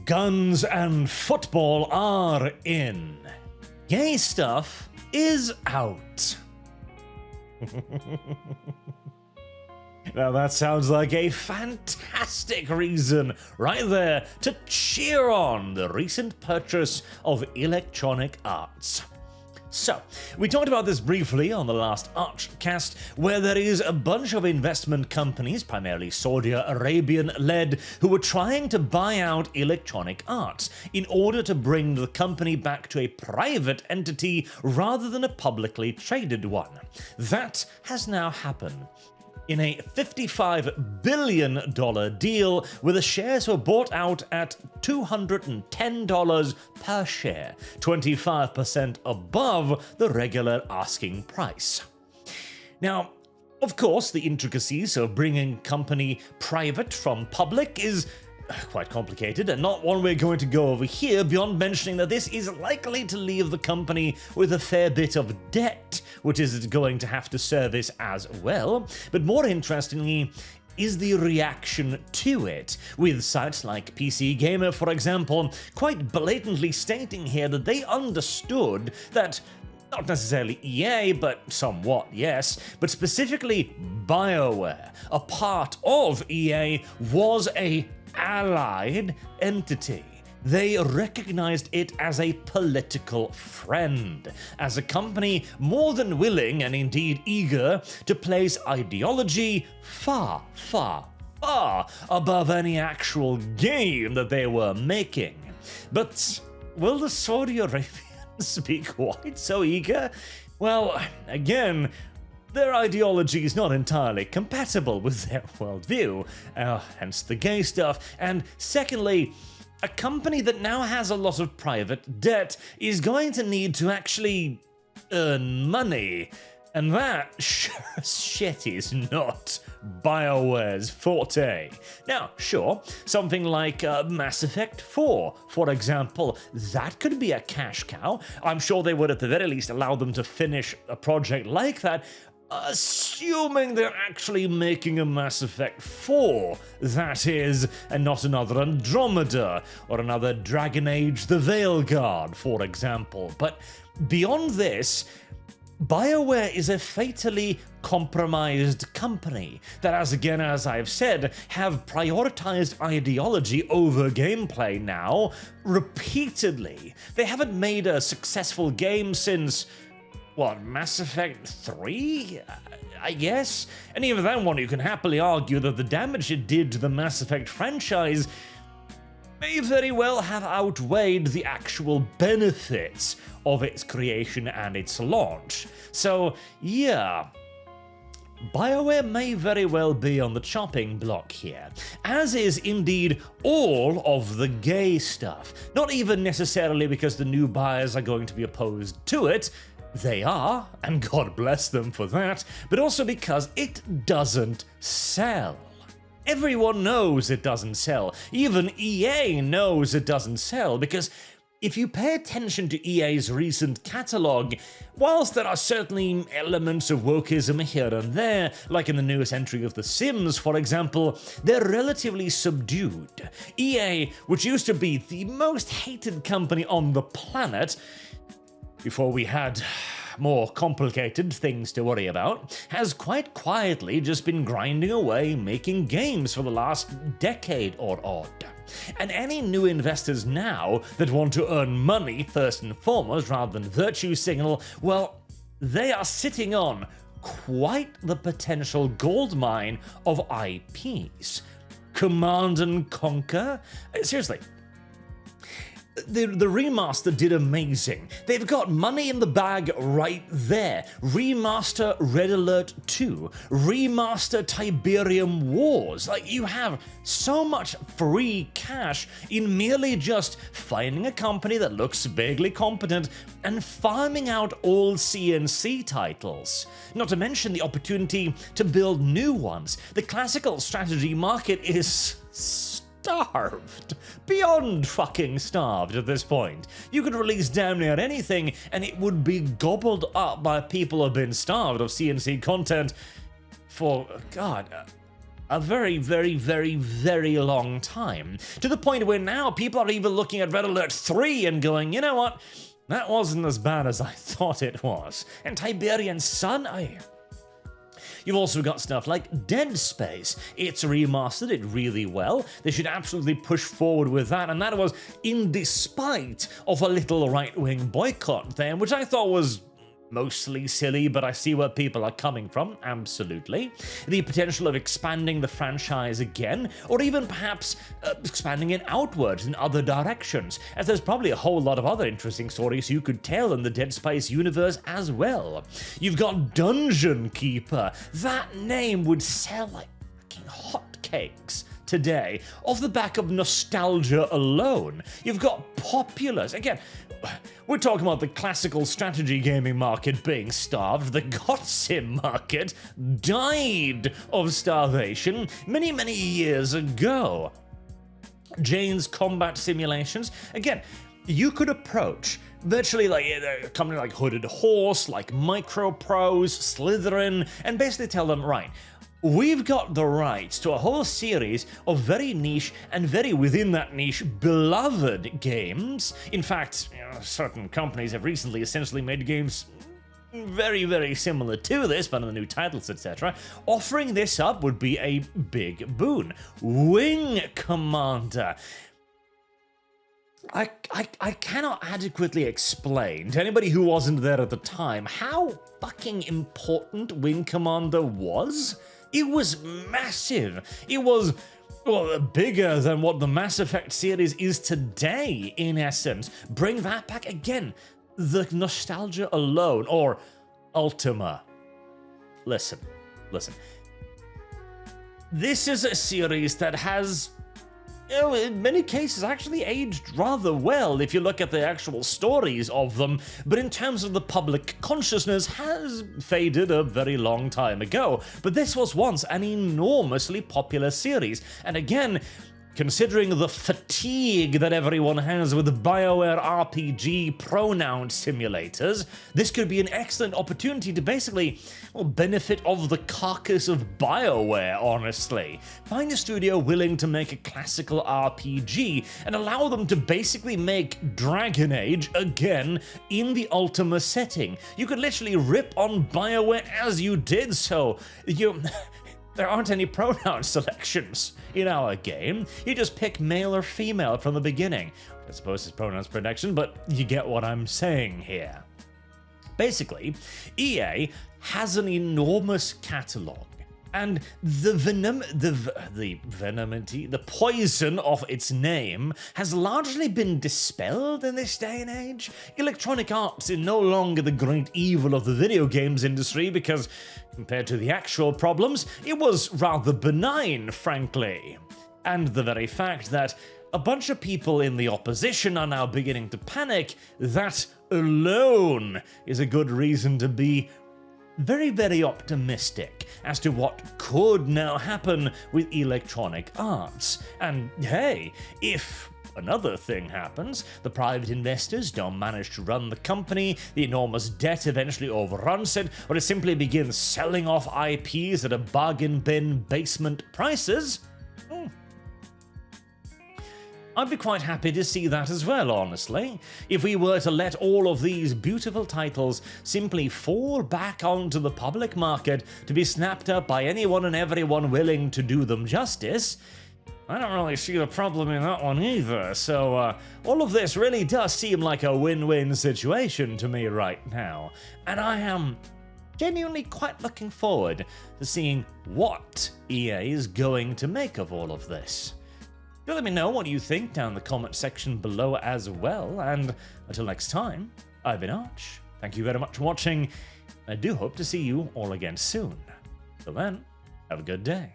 Guns and football are in. Gay stuff is out. Now that sounds like a fantastic reason right there to cheer on the recent purchase of Electronic Arts. So, we talked about this briefly on the last ArchCast, where there is a bunch of investment companies, primarily Saudi Arabian-led, who were trying to buy out Electronic Arts in order to bring the company back to a private entity rather than a publicly traded one. That has now happened in a $55 billion deal where the shares were bought out at $210 per share, 25% above the regular asking price. Now, of course, the intricacies of bringing company private from public is quite complicated, and not one we're going to go over here beyond mentioning that this is likely to leave the company with a fair bit of debt, which is going to have to service as well. But more interestingly is the reaction to it, with sites like PC Gamer, for example, quite blatantly stating here that they understood that not necessarily EA, but somewhat, yes, but specifically Bioware, a part of EA, was a allied entity. They recognized it as a political friend, as a company more than willing and indeed eager to place ideology far, far, far above any actual game that they were making. But will the Saudi Arabians be quite so eager? Well, again, their ideology is not entirely compatible with their worldview, hence the gay stuff. And secondly, a company that now has a lot of private debt is going to need to actually earn money. And that sure as shit is not Bioware's forte. Now, sure, something like Mass Effect 4, for example, that could be a cash cow. I'm sure they would at the very least allow them to finish a project like that, assuming they're actually making a Mass Effect 4, that is, and not another Andromeda, or another Dragon Age The Veilguard, for example. But beyond this, Bioware is a fatally compromised company that, as I've said, have prioritized ideology over gameplay now repeatedly. They haven't made a successful game since, what, Mass Effect 3? I guess? And even that one, you can happily argue that the damage it did to the Mass Effect franchise may very well have outweighed the actual benefits of its creation and its launch. So, yeah, Bioware may very well be on the chopping block here, as is indeed all of the gay stuff. Not even necessarily because the new buyers are going to be opposed to it. They are, and God bless them for that, but also because it doesn't sell. Everyone knows it doesn't sell. Even EA knows it doesn't sell, because if you pay attention to EA's recent catalogue, whilst there are certainly elements of wokeism here and there, like in the newest entry of The Sims, for example, they're relatively subdued. EA, which used to be the most hated company on the planet, before we had more complicated things to worry about, has quite quietly just been grinding away making games for the last decade or odd. And any new investors now that want to earn money first and foremost rather than virtue signal, well, they are sitting on quite the potential goldmine of IPs. Command and Conquer? Seriously. The remaster did amazing. They've got money in the bag right there. Remaster Red Alert 2. Remaster Tiberium Wars. Like, you have so much free cash in merely just finding a company that looks vaguely competent and farming out old CNC titles. Not to mention the opportunity to build new ones. The classical strategy market is starved. Beyond fucking starved at this point. You could release damn near anything and it would be gobbled up by people who have been starved of CNC content for, God, a very, very, very, very long time. To the point where now people are even looking at Red Alert 3 and going, you know what? That wasn't as bad as I thought it was. And Tiberian Sun, You've also got stuff like Dead Space. It's remastered it really well. They should absolutely push forward with that, and that was in despite of a little right-wing boycott there, which I thought was mostly silly, but I see where people are coming from, absolutely. The potential of expanding the franchise again, or even perhaps expanding it outwards in other directions, as there's probably a whole lot of other interesting stories you could tell in the Dead Space universe as well. You've got Dungeon Keeper. That name would sell like fucking hotcakes today, off the back of nostalgia alone. You've got Populous. Again, we're talking about the classical strategy gaming market being starved. The GotSim market died of starvation many, many years ago. Jane's Combat Simulations. Again, you could approach virtually like a company like Hooded Horse, like Microprose, Slytherin, and basically tell them, right, we've got the rights to a whole series of very niche and very within that niche beloved games. In fact, certain companies have recently essentially made games very, very similar to this, but under new titles, etc. Offering this up would be a big boon. Wing Commander. I cannot adequately explain to anybody who wasn't there at the time how fucking important Wing Commander was. It was massive. It was, well, bigger than what the Mass Effect series is today, in essence. Bring that back again. The nostalgia alone, or Ultima. Listen. This is a series that has, in many cases, actually aged rather well if you look at the actual stories of them, but in terms of the public consciousness has faded a very long time ago. But this was once an enormously popular series, and again, considering the fatigue that everyone has with Bioware RPG pronoun simulators, this could be an excellent opportunity to basically, well, benefit of the carcass of Bioware, honestly. Find a studio willing to make a classical RPG and allow them to basically make Dragon Age again in the Ultima setting. You could literally rip on Bioware as you did so. There aren't any pronoun selections in our game. You just pick male or female from the beginning. I suppose it's pronouns protection, but you get what I'm saying here. Basically, EA has an enormous catalogue, and the poison of its name has largely been dispelled in this day and age. Electronic Arts is no longer the great evil of the video games industry because, compared to the actual problems, it was rather benign, frankly. And the very fact that a bunch of people in the opposition are now beginning to panic, that alone is a good reason to be very, very optimistic as to what could now happen with Electronic Arts. And hey, if another thing happens, the private investors don't manage to run the company, the enormous debt eventually overruns it, or it simply begins selling off IPs at a bargain bin basement prices, I'd be quite happy to see that as well, honestly. If we were to let all of these beautiful titles simply fall back onto the public market to be snapped up by anyone and everyone willing to do them justice, I don't really see the problem in that one either. So all of this really does seem like a win-win situation to me right now. And I am genuinely quite looking forward to seeing what EA is going to make of all of this. Do let me know what you think down in the comment section below as well, and until next time, I've been Arch. Thank you very much for watching. I do hope to see you all again soon. Till then, have a good day.